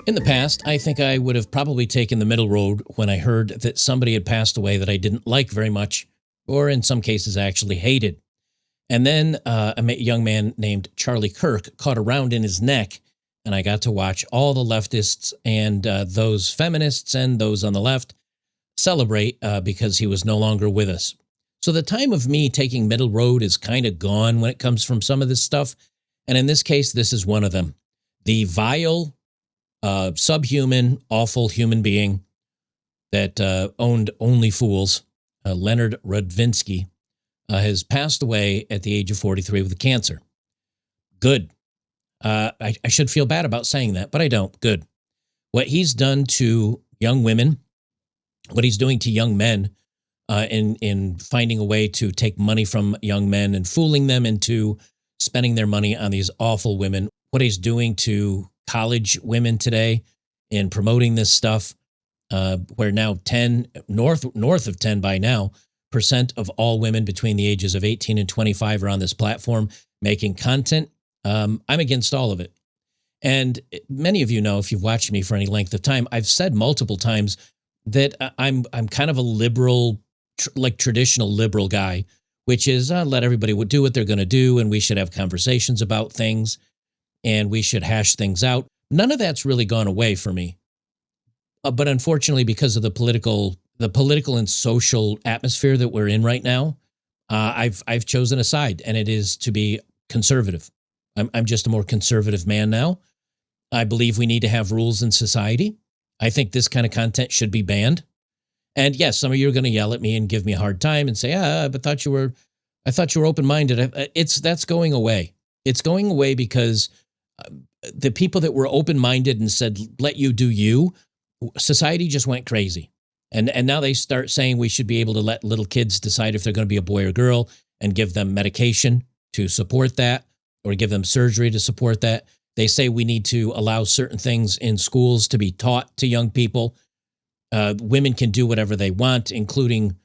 In the past, I think I would have probably taken the middle road when I heard that somebody had passed away that I didn't like very much, or in some cases actually hated. And then a young man named Charlie Kirk caught a round in his neck, and I got to watch all the leftists and those feminists and those on the left celebrate because he was no longer with us. So the time of me taking middle road is kind of gone when it comes from some of this stuff. And in this case, this is one of them. The vile, subhuman, awful human being that owned Only Fools, Leonard Radvinsky, has passed away at the age of 43 with cancer. Good. I should feel bad about saying that, but I don't. Good. What he's done to young women, what he's doing to young men in finding a way to take money from young men and fooling them into spending their money on these awful women, what he's doing to college women today in promoting this stuff, where now north of 10 by now % of all women between the ages of 18 and 25 are on this platform making content. I'm against all of it. And many of you know, if you've watched me for any length of time, I've said multiple times that I'm kind of a liberal, like traditional liberal guy, which is let everybody do what they're going to do, and we should have conversations about things, and we should hash things out. None of that's really gone away for me. But unfortunately, because of the political and social atmosphere that we're in right now, I've chosen a side, and it is to be conservative. I'm just a more conservative man now. I believe we need to have rules in society. I think this kind of content should be banned. And yes, some of you are going to yell at me and give me a hard time and say, I thought you were open-minded. That's going away. It's going away because the people that were open-minded and said, let you do you, society just went crazy. And now they start saying we should be able to let little kids decide if they're going to be a boy or girl and give them medication to support that or give them surgery to support that. They say we need to allow certain things in schools to be taught to young people. Women can do whatever they want, including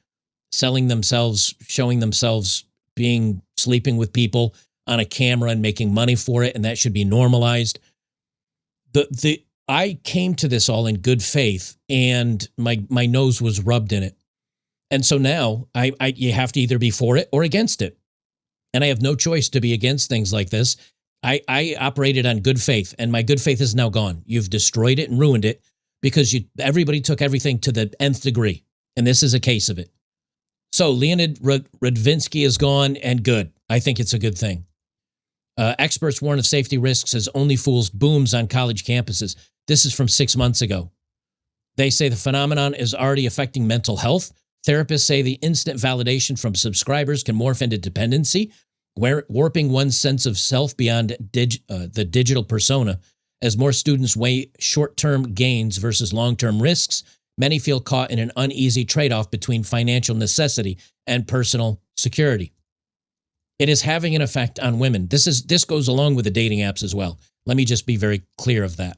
selling themselves, showing themselves sleeping with people on a camera and making money for it, and that should be normalized. I came to this all in good faith, and my nose was rubbed in it. And so now you have to either be for it or against it. And I have no choice to be against things like this. I operated on good faith, and my good faith is now gone. You've destroyed it and ruined it because everybody took everything to the nth degree, and this is a case of it. So Leonid Radvinsky is gone, and good. I think it's a good thing. Experts warn of safety risks as Only Fools booms on college campuses. This is from 6 months ago. They say the phenomenon is already affecting mental health. Therapists say the instant validation from subscribers can morph into dependency, warping one's sense of self beyond the digital persona. As more students weigh short-term gains versus long-term risks, many feel caught in an uneasy trade-off between financial necessity and personal security. It is having an effect on women. This goes along with the dating apps as well. Let me just be very clear of that.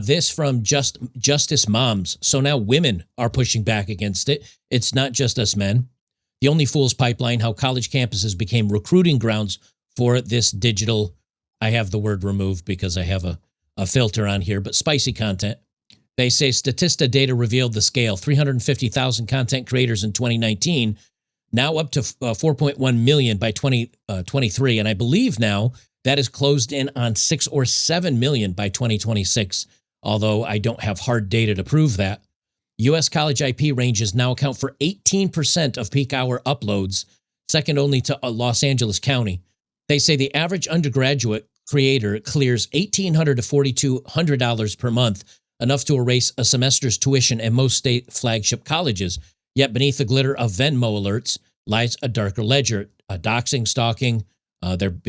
This from Justice Moms. So now women are pushing back against it. It's not just us men. The Only Fools pipeline, how college campuses became recruiting grounds for this digital, I have the word removed because I have a filter on here, but spicy content. They say Statista data revealed the scale, 350,000 content creators in 2019, now up to 4.1 million by 2023. And I believe now that is closed in on 6 or 7 million by 2026, although I don't have hard data to prove that. U.S. college IP ranges now account for 18% of peak hour uploads, second only to Los Angeles County. They say the average undergraduate creator clears $1,800 to $4,200 per month, enough to erase a semester's tuition at most state flagship colleges. Yet beneath the glitter of Venmo alerts lies a darker ledger, doxing, stalking,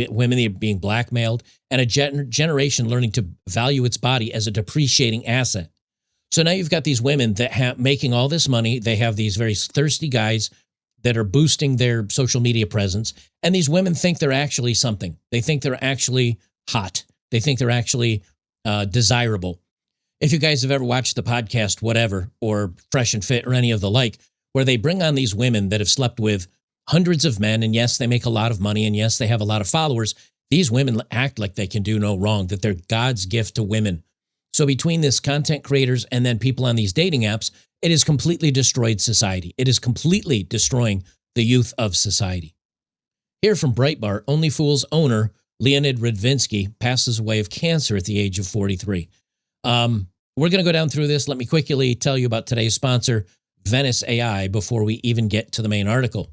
women being blackmailed, and a generation learning to value its body as a depreciating asset. So now you've got these women that making all this money. They have these very thirsty guys that are boosting their social media presence. And these women think they're actually something. They think they're actually hot. They think they're actually desirable. If you guys have ever watched the podcast, whatever, or Fresh and Fit or any of the like, where they bring on these women that have slept with hundreds of men, and yes, they make a lot of money, and yes, they have a lot of followers. These women act like they can do no wrong, that they're God's gift to women. So between this content creators and then people on these dating apps, it has completely destroyed society. It is completely destroying the youth of society. Here from Breitbart, Only Fools owner Leonid Radvinsky passes away of cancer at the age of 43. We're going to go down through this. Let me quickly tell you about today's sponsor, Venice AI, before we even get to the main article.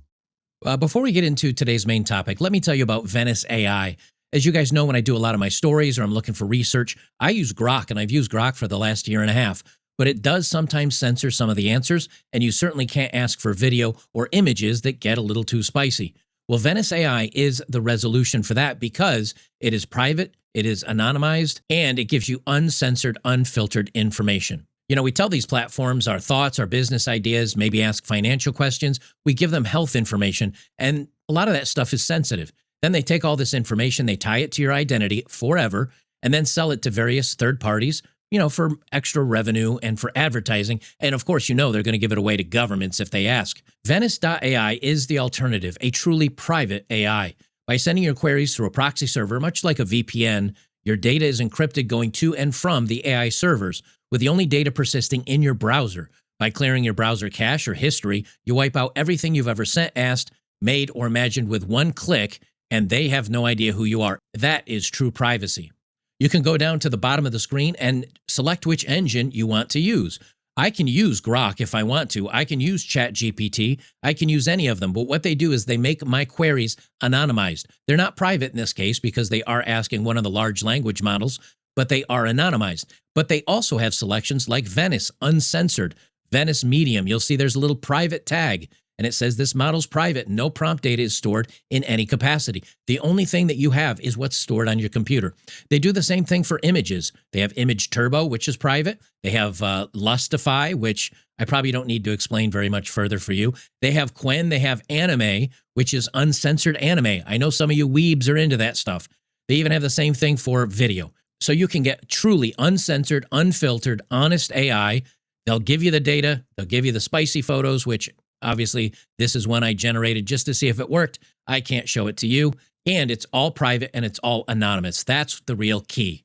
Before we get into today's main topic, let me tell you about Venice AI. As you guys know, when I do a lot of my stories or I'm looking for research, I use Grok, and I've used Grok for the last year and a half. But it does sometimes censor some of the answers, and you certainly can't ask for video or images that get a little too spicy. Well, Venice AI is the resolution for that because it is private, it is anonymized, and it gives you uncensored, unfiltered information. You know, we tell these platforms our thoughts, our business ideas, maybe ask financial questions. We give them health information, and a lot of that stuff is sensitive. Then they take all this information, they tie it to your identity forever, and then sell it to various third parties, you know, for extra revenue and for advertising. And of course, you know, they're going to give it away to governments if they ask. Venice.ai is the alternative, a truly private AI. By sending your queries through a proxy server, much like a VPN, your data is encrypted going to and from the AI servers, with the only data persisting in your browser. By clearing your browser cache or history, you wipe out everything you've ever sent, asked, made, or imagined with one click, and they have no idea who you are. That is true privacy. You can go down to the bottom of the screen and select which engine you want to use. I can use Grok if I want to. I can use ChatGPT. I can use any of them. But what they do is they make my queries anonymized. They're not private in this case because they are asking one of the large language models, but they are anonymized. But they also have selections like Venice, uncensored, Venice Medium. You'll see there's a little private tag, and it says this model's private. No prompt data is stored in any capacity. The only thing that you have is what's stored on your computer. They do the same thing for images. They have Image Turbo, which is private. They have Lustify, which I probably don't need to explain very much further for you. They have Quen. They have Anime, which is uncensored anime. I know some of you weebs are into that stuff. They even have the same thing for video. So you can get truly uncensored, unfiltered, honest AI. They'll give you the data. They'll give you the spicy photos, which obviously, this is one I generated just to see if it worked. I can't show it to you. And it's all private and it's all anonymous. That's the real key.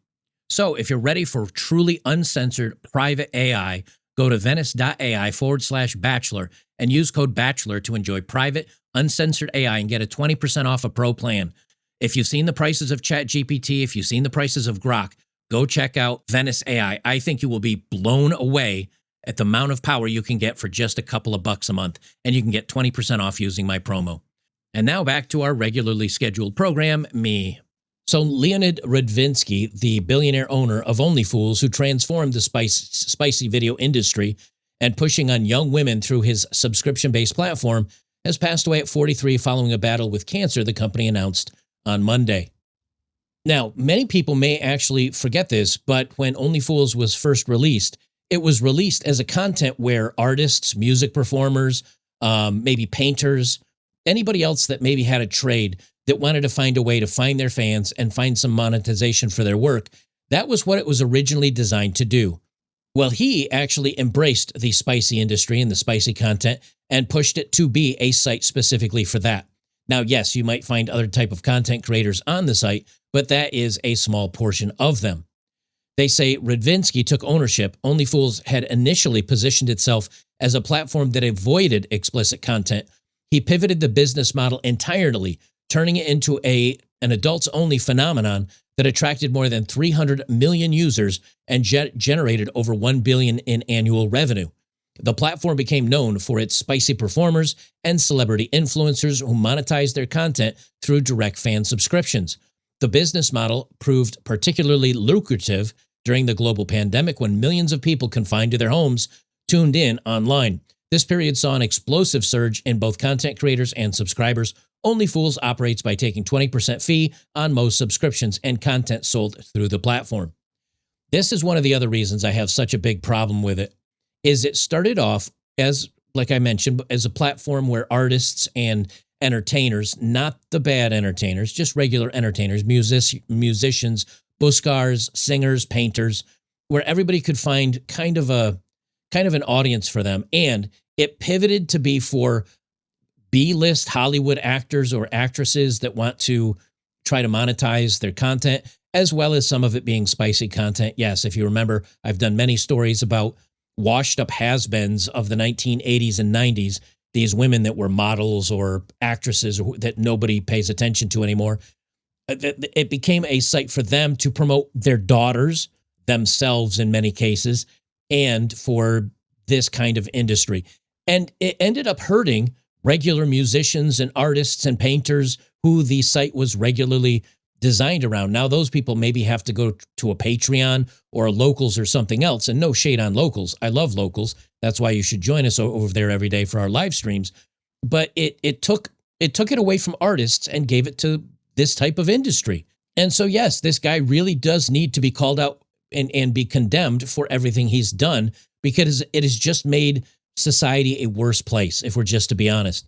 So if you're ready for truly uncensored private AI, go to venice.ai/bachelor and use code BACHELOR to enjoy private, uncensored AI and get a 20% off a pro plan. If you've seen the prices of ChatGPT, if you've seen the prices of Grok, go check out Venice AI. I think you will be blown away at the amount of power you can get for just a couple of bucks a month, and you can get 20% off using my promo. And now back to our regularly scheduled program, me. So Leonid Radvinsky, the billionaire owner of Only Fools, who transformed the spicy video industry and pushing on young women through his subscription-based platform, has passed away at 43 following a battle with cancer, the company announced on Monday. Now, many people may actually forget this, but when Only Fools was first released, it was released as a content where artists, music performers, maybe painters, anybody else that maybe had a trade that wanted to find a way to find their fans and find some monetization for their work, that was what it was originally designed to do. Well, he actually embraced the spicy industry and the spicy content and pushed it to be a site specifically for that. Now, yes, you might find other type of content creators on the site, but that is a small portion of them. They say Radvinsky took ownership. Only Fools had initially positioned itself as a platform that avoided explicit content. He pivoted the business model entirely, turning it into an adults-only phenomenon that attracted more than 300 million users and generated over $1 billion in annual revenue. The platform became known for its spicy performers and celebrity influencers who monetized their content through direct fan subscriptions. The business model proved particularly lucrative during the global pandemic when millions of people confined to their homes tuned in online. This period saw an explosive surge in both content creators and subscribers. Only Fools operates by taking 20% fee on most subscriptions and content sold through the platform. This is one of the other reasons I have such a big problem with it, is it started off as, like I mentioned, as a platform where artists and entertainers, not the bad entertainers, just regular entertainers, musicians, buskars, singers, painters, where everybody could find kind of an audience for them. And it pivoted to be for B-list Hollywood actors or actresses that want to try to monetize their content. as well as some of it being spicy content. Yes, if you remember, I've done many stories about washed up has-beens of the 1980s and 90s, these women that were models or actresses that nobody pays attention to anymore. It became a site for them to promote their daughters, themselves in many cases, and for this kind of industry. And it ended up hurting regular musicians and artists and painters who the site was regularly designed around. Now, those people maybe have to go to a Patreon or a Locals or something else. And no shade on Locals. I love Locals. That's why you should join us over there every day for our live streams. But it took it away from artists and gave it to this type of industry. And so, yes, this guy really does need to be called out and be condemned for everything he's done, because it has just made society a worse place, if we're just to be honest.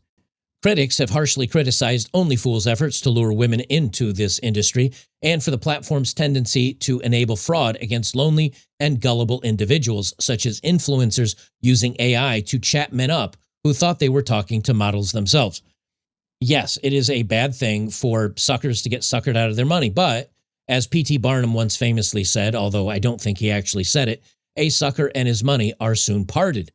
Critics have harshly criticized OnlyFools' efforts to lure women into this industry and for the platform's tendency to enable fraud against lonely and gullible individuals, such as influencers using AI to chat men up who thought they were talking to models themselves. Yes, it is a bad thing for suckers to get suckered out of their money, but as P.T. Barnum once famously said, although I don't think he actually said it, a sucker and his money are soon parted.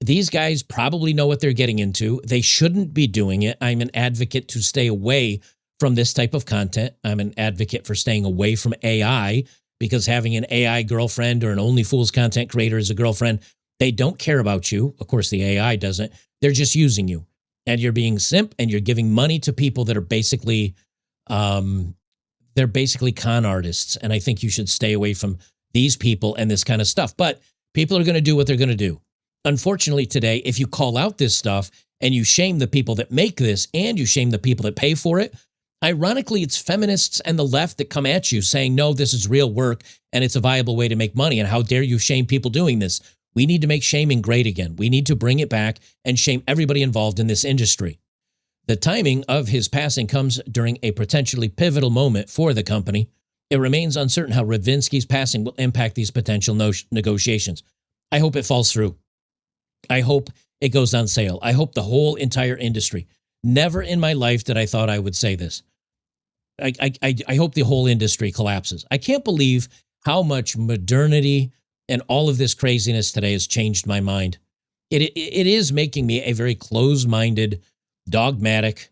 These guys probably know what they're getting into. They shouldn't be doing it. I'm an advocate to stay away from this type of content. I'm an advocate for staying away from AI, because having an AI girlfriend or an OnlyFools content creator as a girlfriend, they don't care about you. Of course, the AI doesn't. They're just using you. And you're being simp, and you're giving money to people that are basically, they're basically con artists. And I think you should stay away from these people and this kind of stuff. But people are going to do what they're going to do. Unfortunately, today, if you call out this stuff and you shame the people that make this and you shame the people that pay for it, ironically, it's feminists and the left that come at you saying, no, this is real work and it's a viable way to make money. And how dare you shame people doing this? We need to make shaming great again. We need to bring it back and shame everybody involved in this industry. The timing of his passing comes during a potentially pivotal moment for the company. It remains uncertain how Radvinsky's passing will impact these potential negotiations. I hope it falls through. I hope it goes on sale. I hope the whole entire industry. Never in my life did I thought I would say this. I hope the whole industry collapses. I can't believe how much modernity and all of this craziness today has changed my mind. It is making me a very closed-minded, dogmatic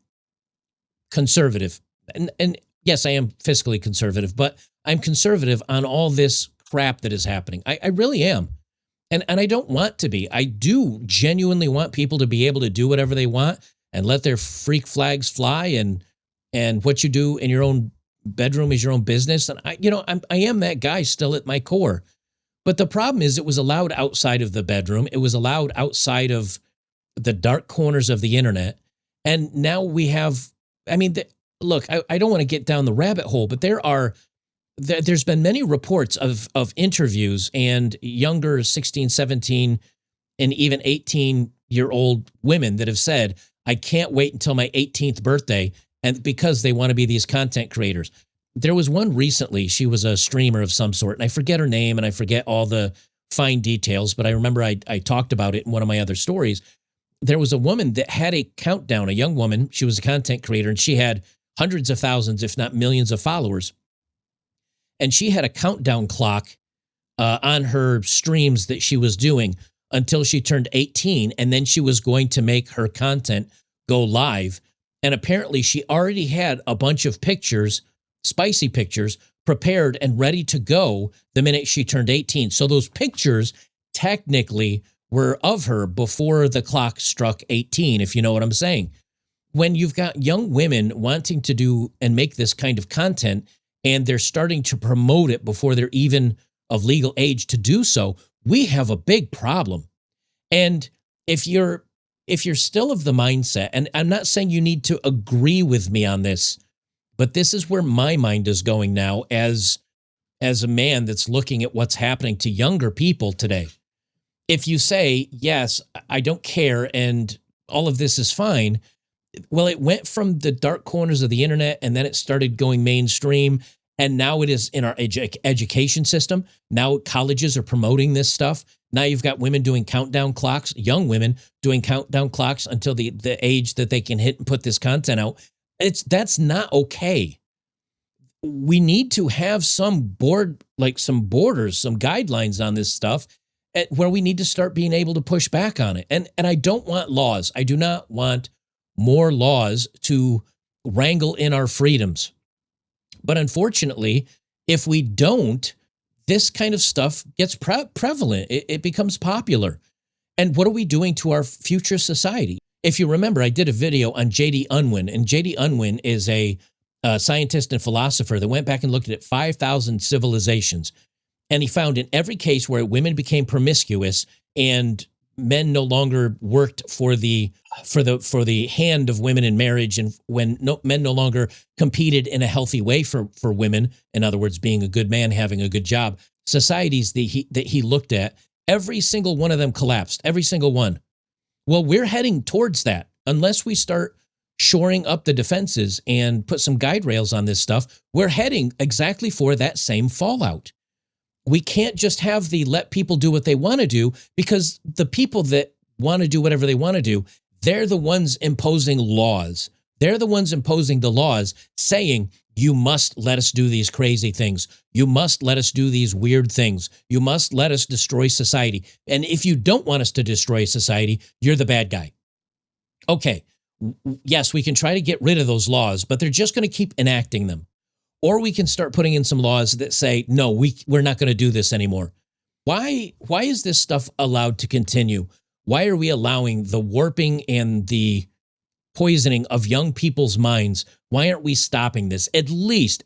conservative. And yes, I am fiscally conservative, but I'm conservative on all this crap that is happening. I really am. And I don't want to be. I do genuinely want people to be able to do whatever they want and let their freak flags fly, and what you do in your own bedroom is your own business. And I am that guy still at my core. But the problem is, it was allowed outside of the bedroom. It was allowed outside of the dark corners of the internet. And now we have, look, I don't want to get down the rabbit hole, but there's been many reports of interviews and younger 16, 17, and even 18-year-old women that have said, I can't wait until my 18th birthday, and because they want to be these content creators. There was one recently, she was a streamer of some sort, and I forget her name and I forget all the fine details, but I remember I talked about it in one of my other stories. There was a woman that had a countdown, a young woman. She was a content creator, and she had hundreds of thousands, if not millions of followers. And she had a countdown clock on her streams that she was doing until she turned 18. And then she was going to make her content go live. And apparently she already had a bunch of pictures, spicy pictures, prepared and ready to go the minute she turned 18. So those pictures technically were of her before the clock struck 18, if you know what I'm saying. When you've got young women wanting to do and make this kind of content, and they're starting to promote it before they're even of legal age to do so, we have a big problem. And if you're still of the mindset, and I'm not saying you need to agree with me on this, but this is where my mind is going now as a man that's looking at what's happening to younger people today. If you say, yes, I don't care and all of this is fine, well, it went from the dark corners of the internet, and then it started going mainstream, and now it is in our education system. Now colleges are promoting this stuff. Now you've got women doing countdown clocks, young women doing countdown clocks until the age that they can hit and put this content out. That's not okay. we need to have some some borders, some guidelines on this stuff where we need to start being able to push back on it. And I don't want laws. I do not want more laws to wrangle in our freedoms. But unfortunately, if we don't, this kind of stuff gets prevalent. It becomes popular. And what are we doing to our future society? If you remember, I did a video on J.D. Unwin, and J.D. Unwin is a scientist and philosopher that went back and looked at 5,000 civilizations. And he found in every case where women became promiscuous and men no longer worked for the hand of women in marriage, and when men no longer competed in a healthy way for women, in other words, being a good man, having a good job, societies that he looked at, every single one of them collapsed, every single one. Well, we're heading towards that unless we start shoring up the defenses and put some guide rails on this stuff. We're heading exactly for that same fallout. We can't just have the let people do what they want to do, because the people that want to do whatever they want to do, they're the ones imposing laws. They're the ones imposing the laws saying, you must let us do these crazy things. You must let us do these weird things. You must let us destroy society. And if you don't want us to destroy society, you're the bad guy. Okay, yes, we can try to get rid of those laws, but they're just going to keep enacting them. Or we can start putting in some laws that say, no, we're not going to do this anymore. Why is this stuff allowed to continue? Why are we allowing the warping and the poisoning of young people's minds? Why aren't we stopping this? At least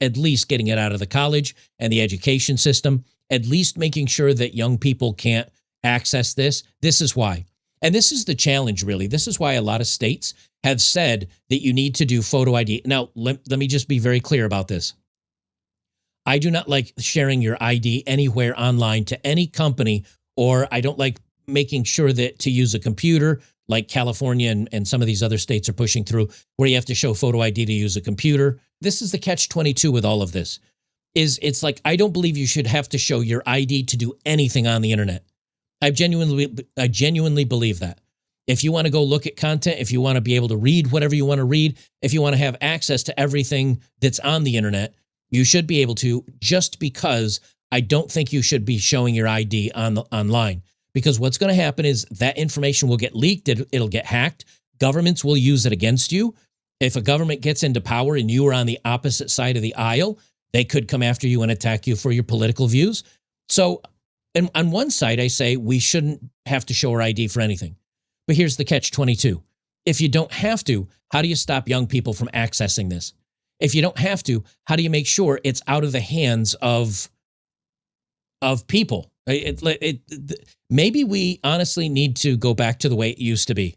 getting it out of the college and the education system, at least making sure that young people can't access this. This is why. And this is the challenge, really. This is why a lot of states have said that you need to do photo ID. Now, let me just be very clear about this. I do not like sharing your ID anywhere online to any company, or I don't like making sure that to use a computer like California and some of these other states are pushing through, where you have to show photo ID to use a computer. This is the catch-22 with all of this. It's like, I don't believe you should have to show your ID to do anything on the internet. I genuinely believe that. If you want to go look at content, if you want to be able to read whatever you want to read, if you want to have access to everything that's on the internet, you should be able to, just because I don't think you should be showing your ID online. Because what's going to happen is that information will get leaked, it'll get hacked, governments will use it against you. If a government gets into power and you are on the opposite side of the aisle, they could come after you and attack you for your political views. So, and on one side, I say we shouldn't have to show our ID for anything. But here's the catch-22. If you don't have to, how do you stop young people from accessing this? If you don't have to, how do you make sure it's out of the hands of people? Maybe we honestly need to go back to the way it used to be.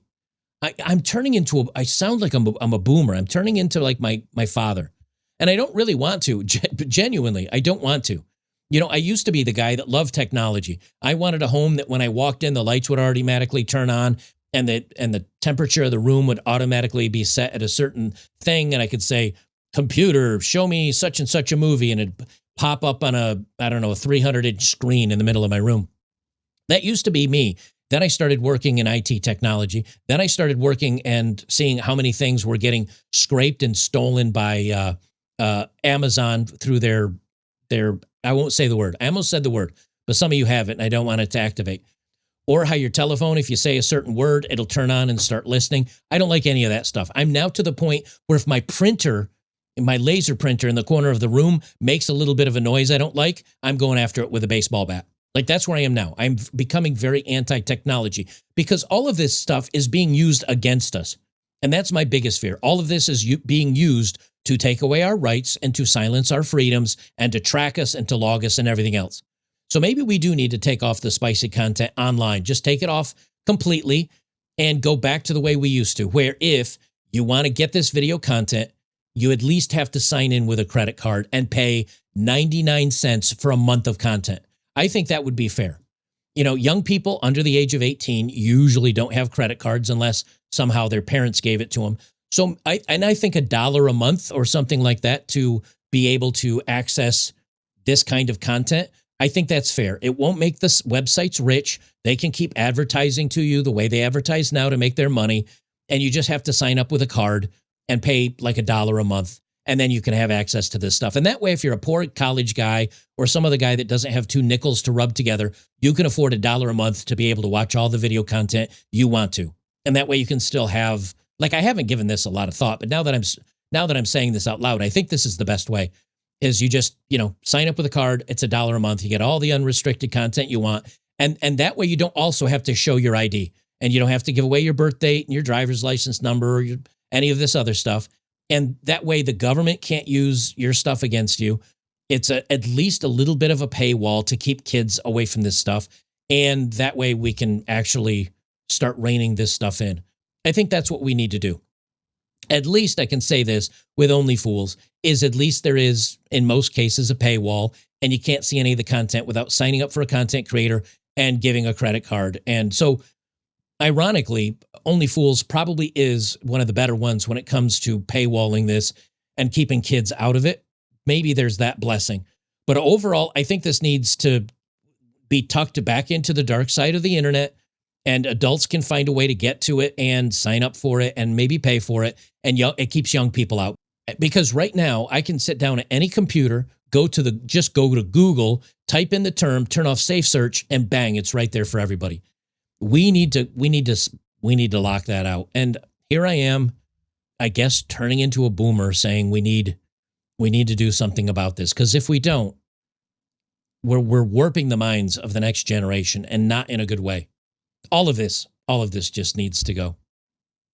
I'm turning into I sound like I'm a boomer. I'm turning into like my father. And I don't really want to. Genuinely, I don't want to. You know, I used to be the guy that loved technology. I wanted a home that when I walked in, the lights would automatically turn on, and the temperature of the room would automatically be set at a certain thing, and I could say, computer, show me such and such a movie, and it'd pop up on a 300-inch screen in the middle of my room. That used to be me. Then I started working in IT technology. Then I started working and seeing how many things were getting scraped and stolen by Amazon through their, I won't say the word. I almost said the word, but some of you have it, and I don't want it to activate. Or how your telephone, if you say a certain word, it'll turn on and start listening. I don't like any of that stuff. I'm now to the point where if my printer, my laser printer in the corner of the room makes a little bit of a noise I don't like, I'm going after it with a baseball bat. Like, that's where I am now. I'm becoming very anti-technology because all of this stuff is being used against us. And that's my biggest fear. All of this is being used to take away our rights and to silence our freedoms and to track us and to log us and everything else. So maybe we do need to take off the spicy content online. Just take it off completely and go back to the way we used to, where if you want to get this video content, you at least have to sign in with a credit card and pay 99 cents for a month of content. I think that would be fair. You know, young people under the age of 18 usually don't have credit cards unless somehow their parents gave it to them. So I think $1 a month or something like that to be able to access this kind of content, I think that's fair. It won't make the websites rich. They can keep advertising to you the way they advertise now to make their money. And you just have to sign up with a card and pay like $1 a month. And then you can have access to this stuff. And that way, if you're a poor college guy or some other guy that doesn't have two nickels to rub together, you can afford $1 a month to be able to watch all the video content you want to. And that way you can still have, like, I haven't given this a lot of thought, but now that I'm saying this out loud, I think this is the best way. Is you just, sign up with a card. It's $1 a month. You get all the unrestricted content you want. And that way you don't also have to show your ID, and you don't have to give away your birth date and your driver's license number or any of this other stuff. And that way the government can't use your stuff against you. It's at least a little bit of a paywall to keep kids away from this stuff. And that way we can actually start reining this stuff in. I think that's what we need to do. At least I can say this with Only Fools, is at least there is, in most cases, a paywall, and you can't see any of the content without signing up for a content creator and giving a credit card. And so, ironically, Only Fools probably is one of the better ones when it comes to paywalling this and keeping kids out of it. Maybe there's that blessing. But overall, I think this needs to be tucked back into the dark side of the internet, and adults can find a way to get to it and sign up for it and maybe pay for it. And it keeps young people out. Because right now I can sit down at any computer, go to Google, type in the term, turn off safe search, and bang, it's right there for everybody. We need to lock that out. And here I am, I guess, turning into a boomer saying we need to do something about this. Because if we don't, we're warping the minds of the next generation, and not in a good way. All of this just needs to go.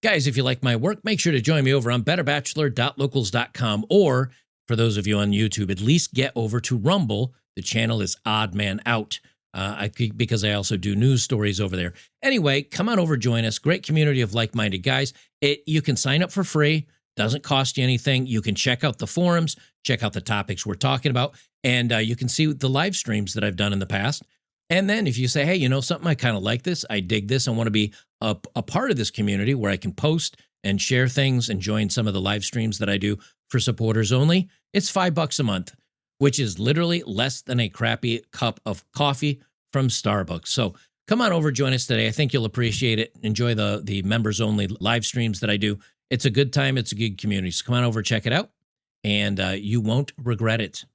Guys, if you like my work, make sure to join me over on betterbachelor.locals.com, or for those of you on YouTube, at least get over to Rumble. The channel is Odd Man Out, because I also do news stories over there. Anyway, come on over, join us. Great community of like-minded guys. You can sign up for free. Doesn't cost you anything. You can check out the forums, check out the topics we're talking about, and you can see the live streams that I've done in the past. And then if you say, hey, something, I kind of like this, I dig this, I want to be a part of this community where I can post and share things and join some of the live streams that I do for supporters only, it's $5 a month, which is literally less than a crappy cup of coffee from Starbucks. So come on over, join us today. I think you'll appreciate it. Enjoy the members only live streams that I do. It's a good time. It's a good community. So come on over, check it out, and you won't regret it.